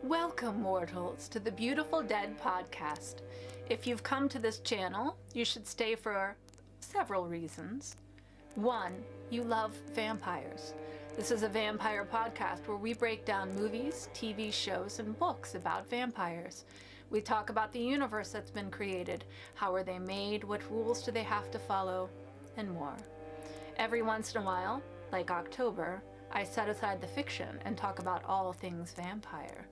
Welcome, mortals, to the Beautiful Dead podcast. If you've come to this channel, you should stay for several reasons. One, you love vampires. This is a vampire podcast where we break down movies, TV shows, and books about vampires. We talk about the universe that's been created, how are they made, what rules do they have to follow, and more. Every once in a while, like October, I set aside the fiction and talk about all things vampire.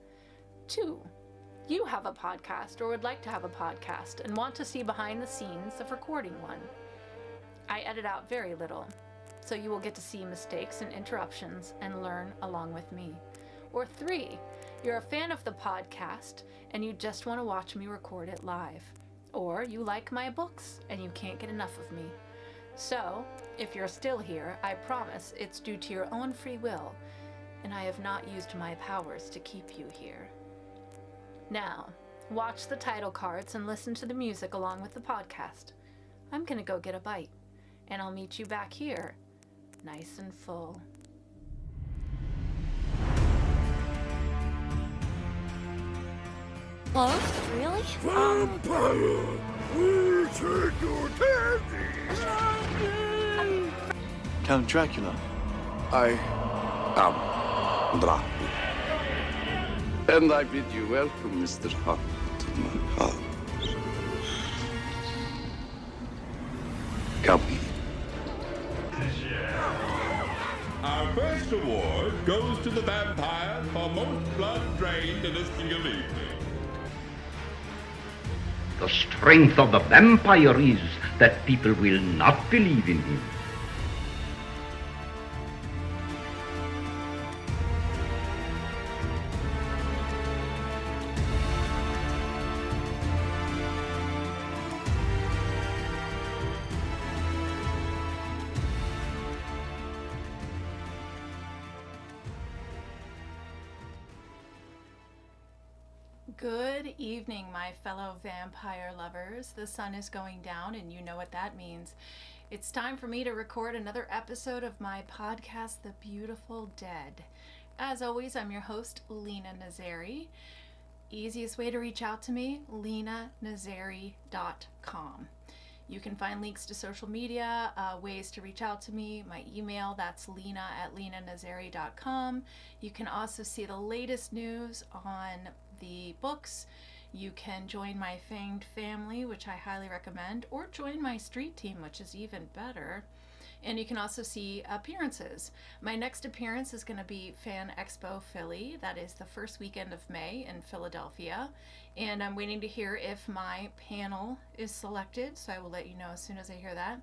2, you have a podcast or would like to have a podcast and want to see behind the scenes of recording one. I edit out very little, so you will get to see mistakes and interruptions and learn along with me. Or 3, you're a fan of the podcast and you just want to watch me record it live. Or you like my books and you can't get enough of me. So, if you're still here, I promise it's due to your own free will, and I have not used my powers to keep you here. Now, watch the title cards and listen to the music along with the podcast. I'm gonna go get a bite, and I'll meet you back here, nice and full. Hello? Really? Vampire! We take your candy! Count Dracula. I am Dracula. And I bid you welcome, Mr. Hunt, to my house. Come. Our first award goes to the vampire for most blood drained in a single evening. The strength of the vampire is that people will not believe in him. Good evening, my fellow vampire lovers. The sun is going down, and you know what that means. It's time for me to record another episode of my podcast, The Beautiful Dead. As always, I'm your host, Lena Nazari. Easiest way to reach out to me, lenanazari.com. You can find links to social media, ways to reach out to me, my email, that's lena@lenanazari.com. You can also see the latest news on the books. You can join my Fanged family, which I highly recommend, or join my street team, which is even better. And you can also see appearances. My next appearance is going to be Fan Expo Philly. That is the first weekend of May in Philadelphia. And I'm waiting to hear if my panel is selected, so I will let you know as soon as I hear that.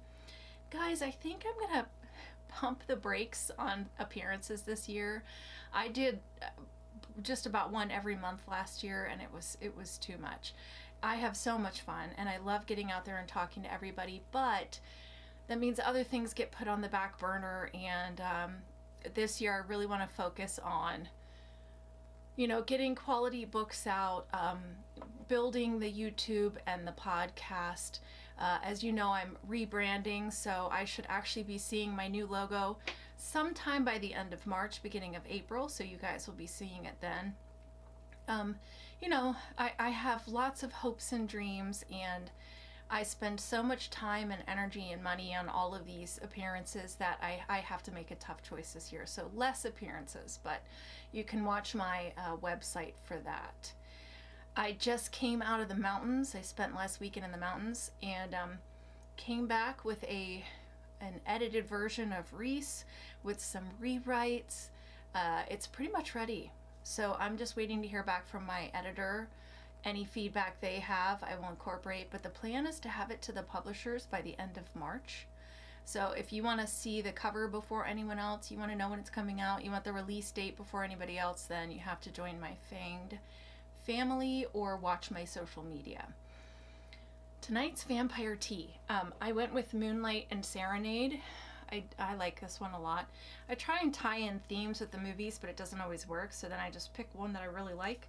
Guys, I think I'm going to pump the brakes on appearances this year. I did just about one every month last year, and it was too much. I have so much fun, and I love getting out there and talking to everybody, but that means other things get put on the back burner, and this year I really want to focus on, getting quality books out, building the YouTube and the podcast. As you know, I'm rebranding, so I should actually be seeing my new logo sometime by the end of March, beginning of April, so you guys will be seeing it then. I have lots of hopes and dreams, and I spend so much time and energy and money on all of these appearances that I have to make a tough choice this year. So less appearances, but you can watch my website for that. I just came out of the mountains. I spent last weekend in the mountains and came back with an edited version of Reese with some rewrites. It's pretty much ready. So I'm just waiting to hear back from my editor. Any feedback they have, I will incorporate, but the plan is to have it to the publishers by the end of March. So if you want to see the cover before anyone else, you want to know when it's coming out, you want the release date before anybody else, then you have to join my Fanged family or watch my social media. Tonight's vampire tea. I went with Moonlight and Serenade. I like this one a lot. I try and tie in themes with the movies, but it doesn't always work, so then I just pick one that I really like.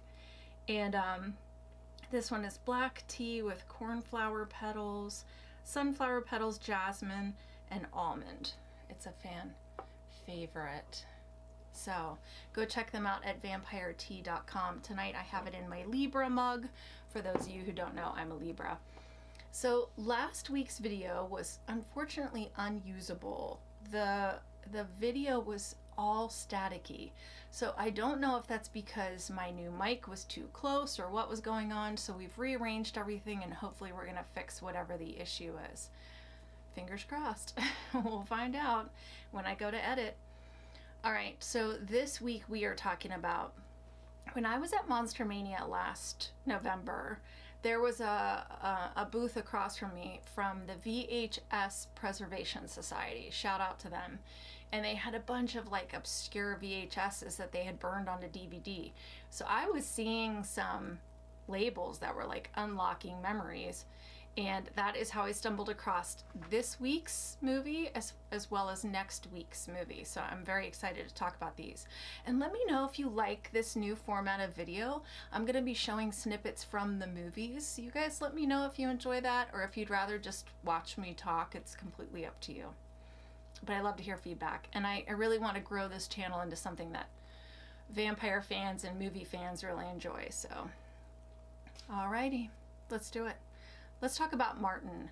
And this one is black tea with cornflower petals, sunflower petals, jasmine, and almond. It's a fan favorite. So go check them out at vampiretea.com. Tonight I have it in my Libra mug. For those of you who don't know, I'm a Libra. So last week's video was unfortunately unusable. The video was all staticky. So I don't know if that's because my new mic was too close or what was going on. So we've rearranged everything and hopefully we're going to fix whatever the issue is. Fingers crossed. We'll find out when I go to edit. All right, so this week we are talking about, when I was at Monster Mania last November, there was a booth across from me from the VHS Preservation Society. Shout out to them. And they had a bunch of like obscure VHSs that they had burned onto DVD. So I was seeing some labels that were like unlocking memories. And that is how I stumbled across this week's movie as well as next week's movie. So I'm very excited to talk about these. And let me know if you like this new format of video. I'm going to be showing snippets from the movies. You guys let me know if you enjoy that or if you'd rather just watch me talk. It's completely up to you. But I love to hear feedback. And I really want to grow this channel into something that vampire fans and movie fans really enjoy. So, alrighty, let's do it. Let's talk about Martin.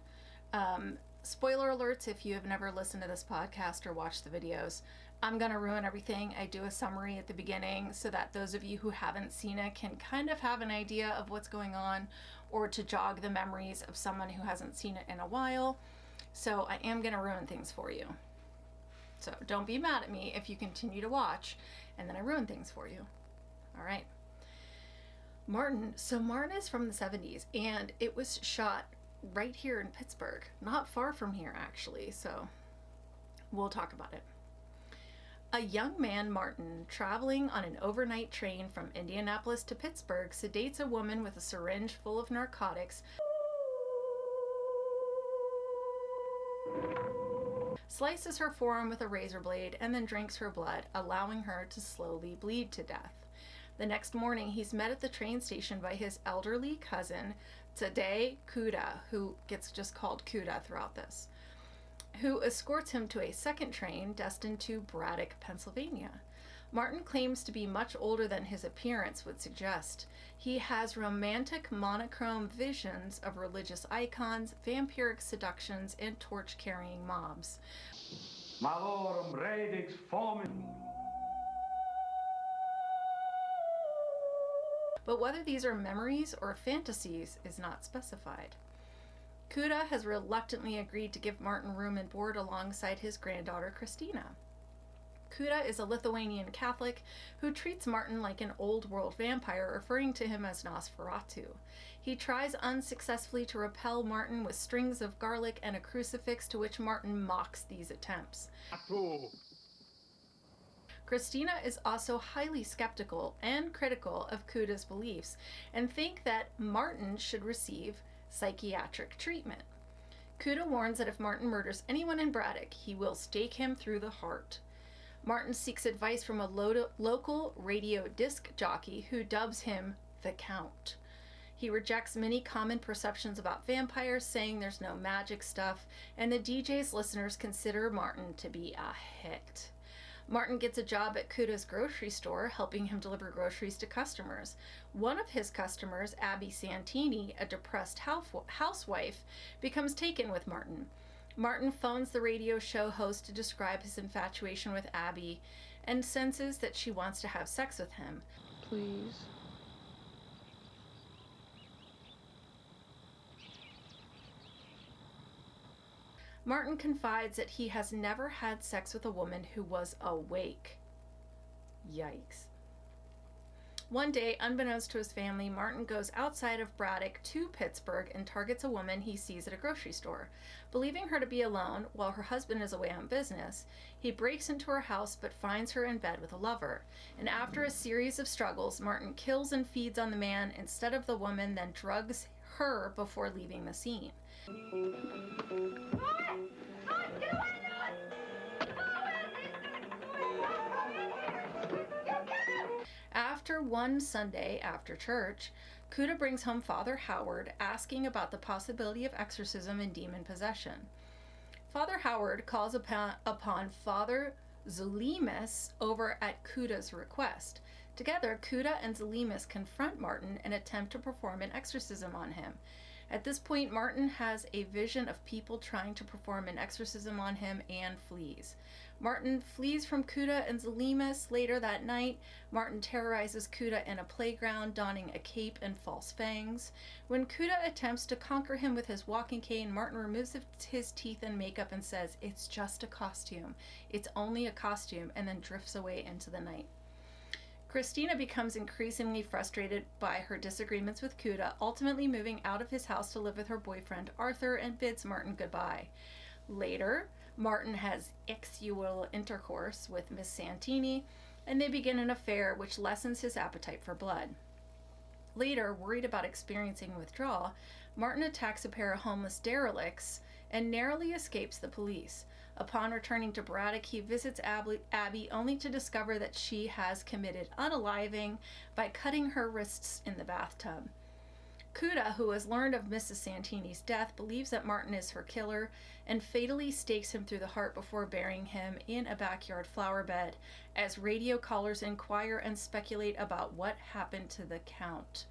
Spoiler alerts if you have never listened to this podcast or watched the videos. I'm going to ruin everything. I do a summary at the beginning so that those of you who haven't seen it can kind of have an idea of what's going on or to jog the memories of someone who hasn't seen it in a while. So I am going to ruin things for you. So don't be mad at me if you continue to watch and then I ruin things for you. All right. Martin. So Martin is from the 70s and it was shot right here in Pittsburgh, not far from here actually. So we'll talk about it. A young man, Martin, traveling on an overnight train from Indianapolis to Pittsburgh, sedates a woman with a syringe full of narcotics, slices her forearm with a razor blade, and then drinks her blood, allowing her to slowly bleed to death. The next morning, he's met at the train station by his elderly cousin, Tadej Kuda, who gets just called Kuda throughout this, who escorts him to a second train destined to Braddock, Pennsylvania. Martin claims to be much older than his appearance would suggest. He has romantic monochrome visions of religious icons, vampiric seductions, and torch-carrying mobs. Malorum radix formum. But whether these are memories or fantasies is not specified. Kuda has reluctantly agreed to give Martin room and board alongside his granddaughter Christina. Kuda is a Lithuanian Catholic who treats Martin like an old world vampire, referring to him as Nosferatu. He tries unsuccessfully to repel Martin with strings of garlic and a crucifix, to which Martin mocks these attempts. Christina is also highly skeptical and critical of Kuda's beliefs and think that Martin should receive psychiatric treatment. Kuda warns that if Martin murders anyone in Braddock, he will stake him through the heart. Martin seeks advice from a local radio disc jockey who dubs him the Count. He rejects many common perceptions about vampires, saying there's no magic stuff, and the DJ's listeners consider Martin to be a hit. Martin gets a job at Kuda's grocery store, helping him deliver groceries to customers. One of his customers, Abby Santini, a depressed housewife, becomes taken with Martin. Martin phones the radio show host to describe his infatuation with Abby and senses that she wants to have sex with him. Please. Martin confides that he has never had sex with a woman who was awake. Yikes. One day, unbeknownst to his family, Martin goes outside of Braddock to Pittsburgh and targets a woman he sees at a grocery store. Believing her to be alone while her husband is away on business, he breaks into her house but finds her in bed with a lover. And after a series of struggles, Martin kills and feeds on the man instead of the woman, then drugs her before leaving the scene. After one Sunday after church, Kuda brings home Father Howard, asking about the possibility of exorcism and demon possession. Father Howard calls upon Father Zalimus over at Kuda's request. Together, Kuda and Zalimus confront Martin and attempt to perform an exorcism on him. At this point, Martin has a vision of people trying to perform an exorcism on him and flees. Martin flees from Kuda and Zalimus. Later that night, Martin terrorizes Kuda in a playground, donning a cape and false fangs. When Kuda attempts to conquer him with his walking cane, Martin removes his teeth and makeup and says, "It's just a costume. It's only a costume," and then drifts away into the night. Christina becomes increasingly frustrated by her disagreements with Kuda, ultimately moving out of his house to live with her boyfriend Arthur and bids Martin goodbye. Later, Martin has sexual intercourse with Miss Santini, and they begin an affair which lessens his appetite for blood. Later, worried about experiencing withdrawal, Martin attacks a pair of homeless derelicts and narrowly escapes the police. Upon returning to Braddock, he visits Abby only to discover that she has committed unaliving by cutting her wrists in the bathtub. Kuda, who has learned of Mrs. Santini's death, believes that Martin is her killer and fatally stakes him through the heart before burying him in a backyard flower bed, as radio callers inquire and speculate about what happened to the Count.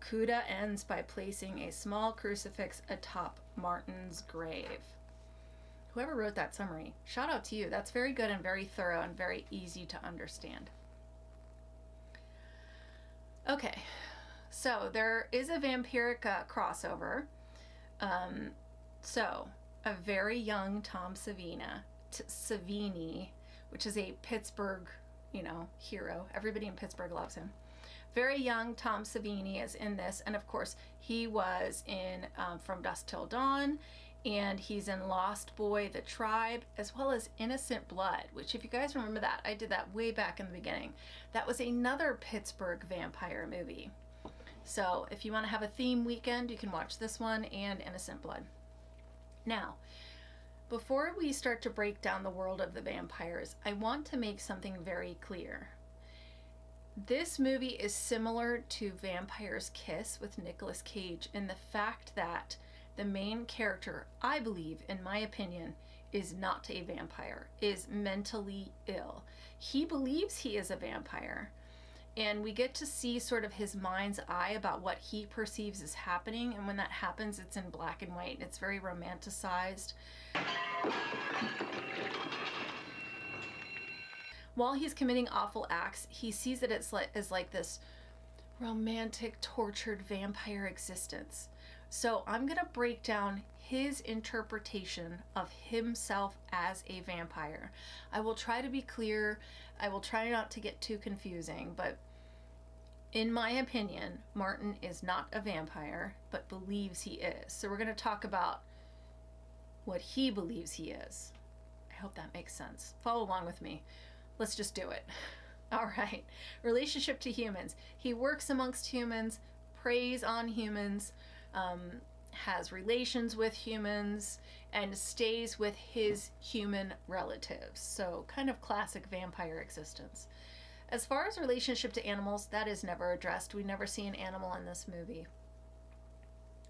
Kuda ends by placing a small crucifix atop Martin's grave. Whoever wrote that summary, shout out to you. That's very good and very thorough and very easy to understand. Okay, so there is a vampiric crossover. So a very young Tom Savini, which is a Pittsburgh, hero. Everybody in Pittsburgh loves him. Very young Tom Savini is in this, and of course he was in From Dusk Till Dawn, and he's in Lost Boy, The Tribe, as well as Innocent Blood, which, if you guys remember that, I did that way back in the beginning. That was another Pittsburgh vampire movie. So if you want to have a theme weekend, you can watch this one and Innocent Blood. Now, before we start to break down the world of the vampires, I want to make something very clear. This movie is similar to Vampire's Kiss with Nicolas Cage in the fact that the main character, I believe, in my opinion, is not a vampire, is mentally ill. He believes he is a vampire, and we get to see sort of his mind's eye about what he perceives is happening, and when that happens, it's in black and white, and it's very romanticized. While he's committing awful acts, he sees it as like this romantic, tortured vampire existence. So I'm going to break down his interpretation of himself as a vampire. I will try to be clear. I will try not to get too confusing, but in my opinion, Martin is not a vampire, but believes he is. So we're going to talk about what he believes he is. I hope that makes sense. Follow along with me. Let's just do it. All right. Relationship to humans. He works amongst humans, preys on humans, has relations with humans, and stays with his human relatives. So kind of classic vampire existence. As far as relationship to animals, that is never addressed. We never see an animal in this movie.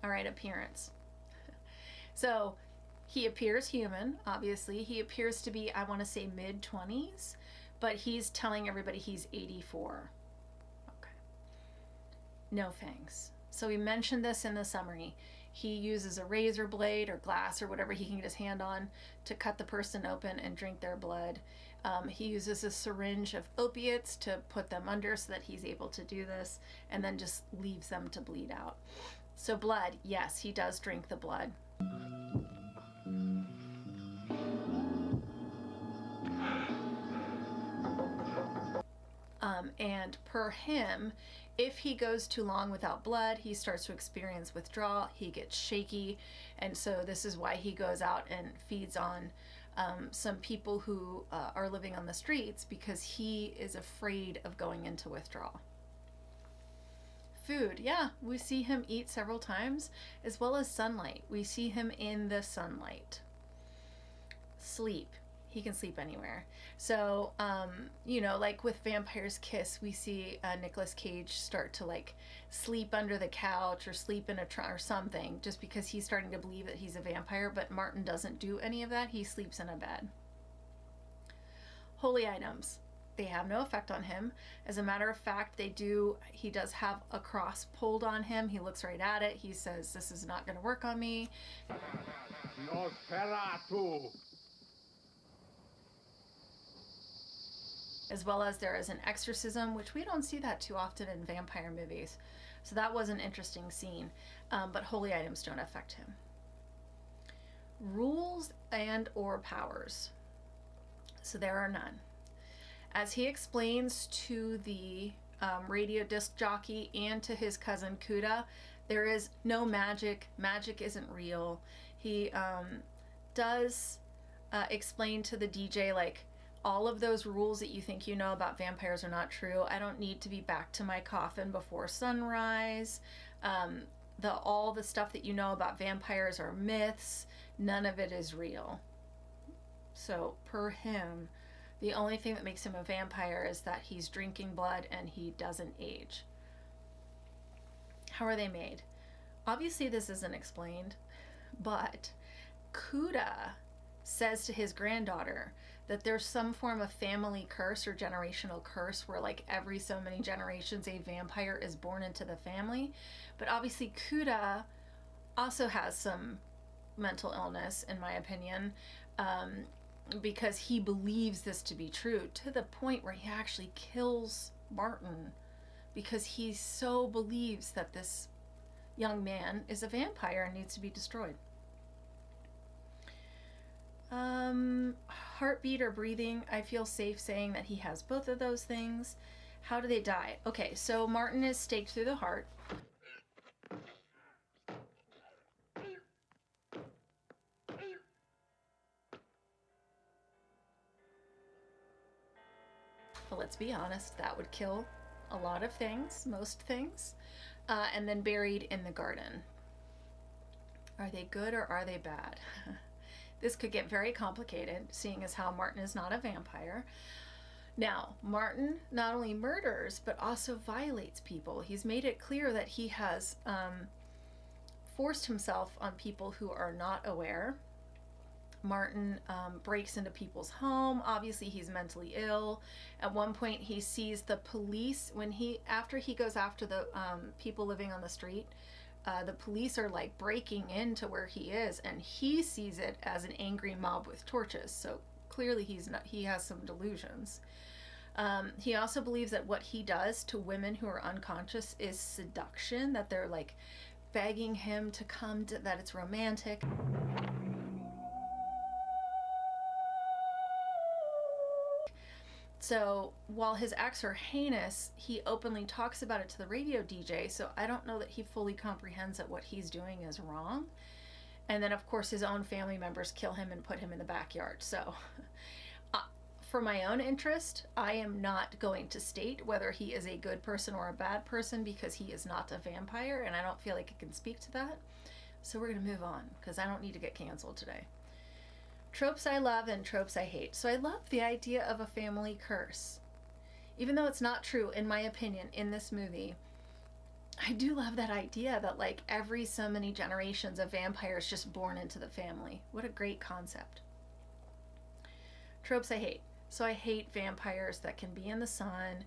All right, appearance. So he appears human, obviously. He appears to be, I want to say, mid-20s, but he's telling everybody he's 84. Okay. No fangs. So we mentioned this in the summary. He uses a razor blade or glass or whatever he can get his hand on to cut the person open and drink their blood. He uses a syringe of opiates to put them under so that he's able to do this, and then just leaves them to bleed out. So blood, yes, he does drink the blood. And per him, if he goes too long without blood, he starts to experience withdrawal, he gets shaky, and so this is why he goes out and feeds on some people who are living on the streets, because he is afraid of going into withdrawal. Food, yeah, we see him eat several times, as well as sunlight. We see him in the sunlight. Sleep. He can sleep anywhere. So, like with Vampire's Kiss, we see Nicolas Cage start to sleep under the couch or sleep in a or something, just because he's starting to believe that he's a vampire. But Martin doesn't do any of that. He sleeps in a bed. Holy items. They have no effect on him. As a matter of fact, he does have a cross pulled on him. He looks right at it. He says, this is not going to work on me. Nosferatu. As well as there is an exorcism, which we don't see that too often in vampire movies. So that was an interesting scene. But holy items don't affect him. Rules and or powers. So there are none. As he explains to the radio disc jockey and to his cousin Kuda, there is no magic. Magic isn't real. He does explain to the DJ, like, all of those rules that you think you know about vampires are not true. I don't need to be back to my coffin before sunrise. All the stuff that you know about vampires are myths. None of it is real. So per him, the only thing that makes him a vampire is that he's drinking blood and he doesn't age. How are they made? Obviously this isn't explained, but Kuda says to his granddaughter that there's some form of family curse or generational curse where, like, every so many generations a vampire is born into the family. But obviously Kuda also has some mental illness, in my opinion, because he believes this to be true, to the point where he actually kills Martin because he so believes that this young man is a vampire and needs to be destroyed. Heartbeat or breathing, I feel safe saying that he has both of those things. How do they die? Okay, so Martin is staked through the heart. But let's be honest, that would kill a lot of things, most things, and then buried in the garden. Are they good or are they bad? This could get very complicated, seeing as how Martin is not a vampire. Now, Martin not only murders, but also violates people. He's made it clear that he has forced himself on people who are not aware. Martin breaks into people's home. Obviously, he's mentally ill. At one point, he sees the police after he goes after the people living on the street. The police are like breaking into where he is, and he sees it as an angry mob with torches. So clearly, he has some delusions. He also believes that what he does to women who are unconscious is seduction. That they're like begging him to come. That it's romantic. So while his acts are heinous, he openly talks about it to the radio DJ, so I don't know that he fully comprehends that what he's doing is wrong. And then, of course, his own family members kill him and put him in the backyard. So for my own interest, I am not going to state whether he is a good person or a bad person because he is not a vampire, and I don't feel like I can speak to that. So we're going to move on because I don't need to get canceled today. Tropes I love and tropes I hate. So I love the idea of a family curse. Even though it's not true, in my opinion, in this movie, I do love that idea that like every so many generations of vampires just born into the family. What a great concept. Tropes I hate. So I hate vampires that can be in the sun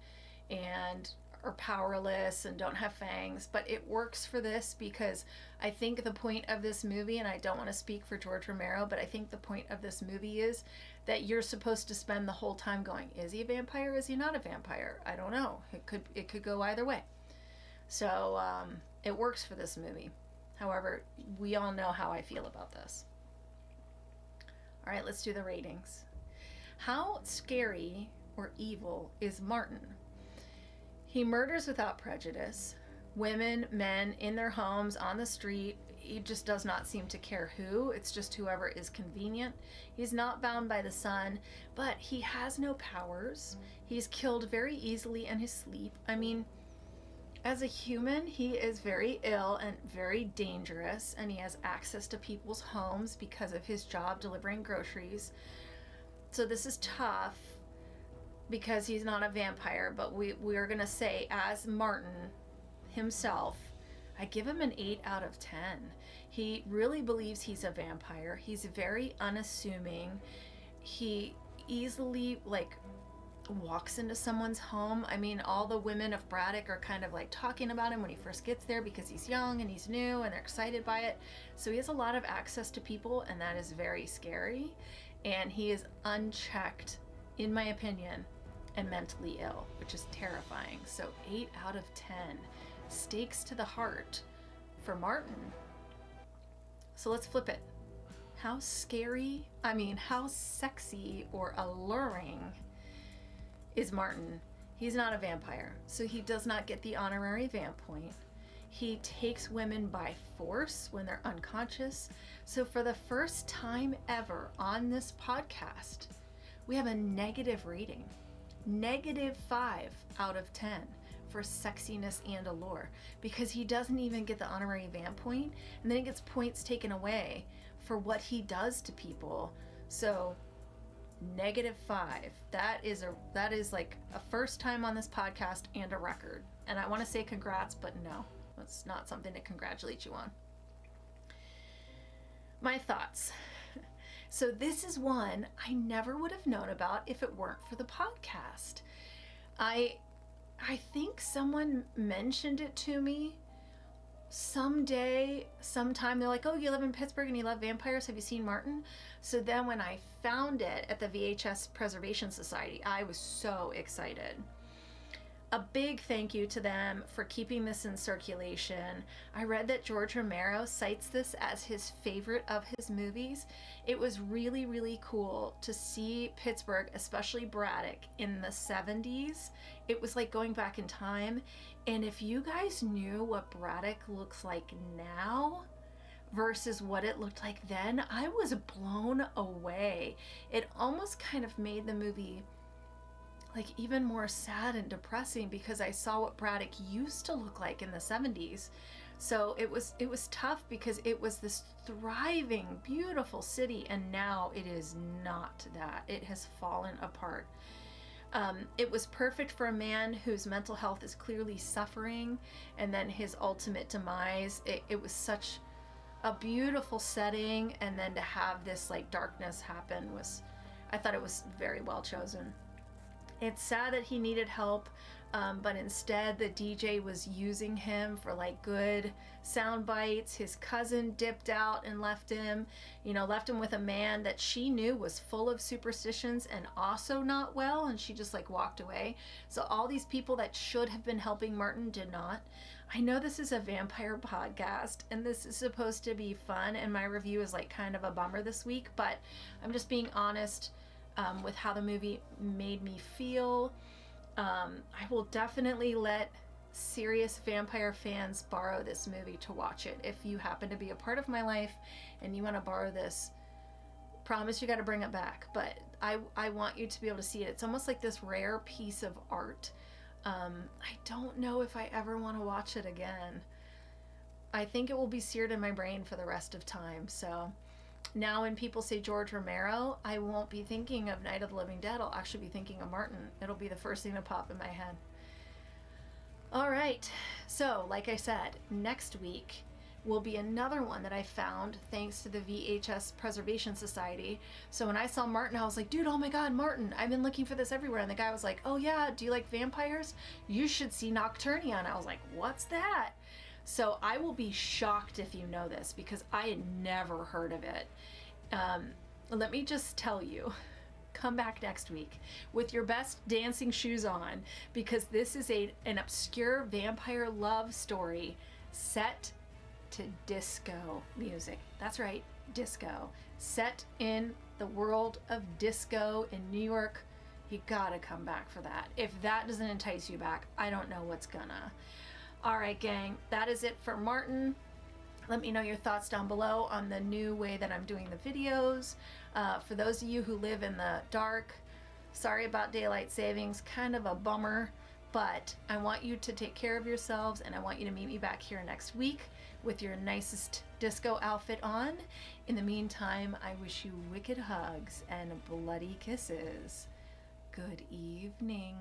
and are powerless and don't have fangs, but it works for this because I think the point of this movie, and I don't want to speak for George Romero, but I think the point of this movie is that you're supposed to spend the whole time going, is he a vampire? Is he not a vampire? I don't know. It could go either way. So it works for this movie. However, we all know how I feel about this. All right, let's do the ratings. How scary or evil is Martin? He murders without prejudice. Women, men, in their homes, on the street. He just does not seem to care who. It's just whoever is convenient. He's not bound by the sun, but he has no powers. He's killed very easily in his sleep. I mean, as a human, he is very ill and very dangerous, and he has access to people's homes because of his job delivering groceries. So this is tough because he's not a vampire, but we are going to say, as Martin himself, I give him an 8 out of 10. He really believes he's a vampire. He's very unassuming. He easily like walks into someone's home. I mean, all the women of Braddock are kind of like talking about him when he first gets there because he's young and he's new and they're excited by it. So he has a lot of access to people, and that is very scary. And he is unchecked, in my opinion, and mentally ill, which is terrifying. So 8 out of 10. Stakes to the heart for Martin. So let's flip it. How sexy or alluring is Martin? He's not a vampire, so he does not get the honorary vamp point. He takes women by force when they're unconscious. So for the first time ever on this podcast, we have a negative rating. -5 out of 10 for sexiness and allure, because he doesn't even get the honorary vamp point, and then he gets points taken away for what he does to people. So -5. That is like a first time on this podcast and a record. And I want to say congrats, but no, that's not something to congratulate you on. My thoughts. So this is one I never would have known about if it weren't for the podcast. I think someone mentioned it to me sometime. They're like, oh, you live in Pittsburgh and you love vampires. Have you seen Martin? So then when I found it at the VHS Preservation Society, I was so excited. A big thank you to them for keeping this in circulation. I read that George Romero cites this as his favorite of his movies. It was really, really cool to see Pittsburgh, especially Braddock, in the 70s. It was like going back in time. And if you guys knew what Braddock looks like now versus what it looked like then, I was blown away. It almost kind of made the movie like even more sad and depressing, because I saw what Braddock used to look like in the 70s. So it was tough, because it was this thriving, beautiful city, and now it is not that. It has fallen apart. It was perfect for a man whose mental health is clearly suffering, and then his ultimate demise. It was such a beautiful setting, and then to have this like darkness happen I thought it was very well chosen. It's sad that he needed help, but instead the DJ was using him for like good sound bites. His cousin dipped out and left him with a man that she knew was full of superstitions and also not well, and she just like walked away. So all these people that should have been helping Martin did not. I know this is a vampire podcast and this is supposed to be fun, and my review is like kind of a bummer this week, but I'm just being honest with how the movie made me feel. I will definitely let serious vampire fans borrow this movie to watch it. If you happen to be a part of my life and you want to borrow this, promise you got to bring it back. But I want you to be able to see it. It's almost like this rare piece of art. I don't know if I ever want to watch it again. I think it will be seared in my brain for the rest of time. So now when people say George Romero, I won't be thinking of Night of the Living Dead. I'll actually be thinking of Martin. It'll be the first thing to pop in my head. All right. So, like I said, next week will be another one that I found thanks to the VHS Preservation Society. So when I saw Martin, I was like, dude, oh my God, Martin. I've been looking for this everywhere. And the guy was like, oh yeah, do you like vampires? You should see Nocturnia. And I was like, what's that? So I will be shocked if you know this, because I had never heard of it. Let me just tell you, come back next week with your best dancing shoes on, because this is an obscure vampire love story set to disco music. That's right, disco. Set in the world of disco in New York. You gotta come back for that. If that doesn't entice you back, I don't know what's gonna. All right, gang, that is it for Martin. Let me know your thoughts down below on the new way that I'm doing the videos. For those of you who live in the dark, sorry about daylight savings, kind of a bummer, but I want you to take care of yourselves, and I want you to meet me back here next week with your nicest disco outfit on. In the meantime, I wish you wicked hugs and bloody kisses. Good evening.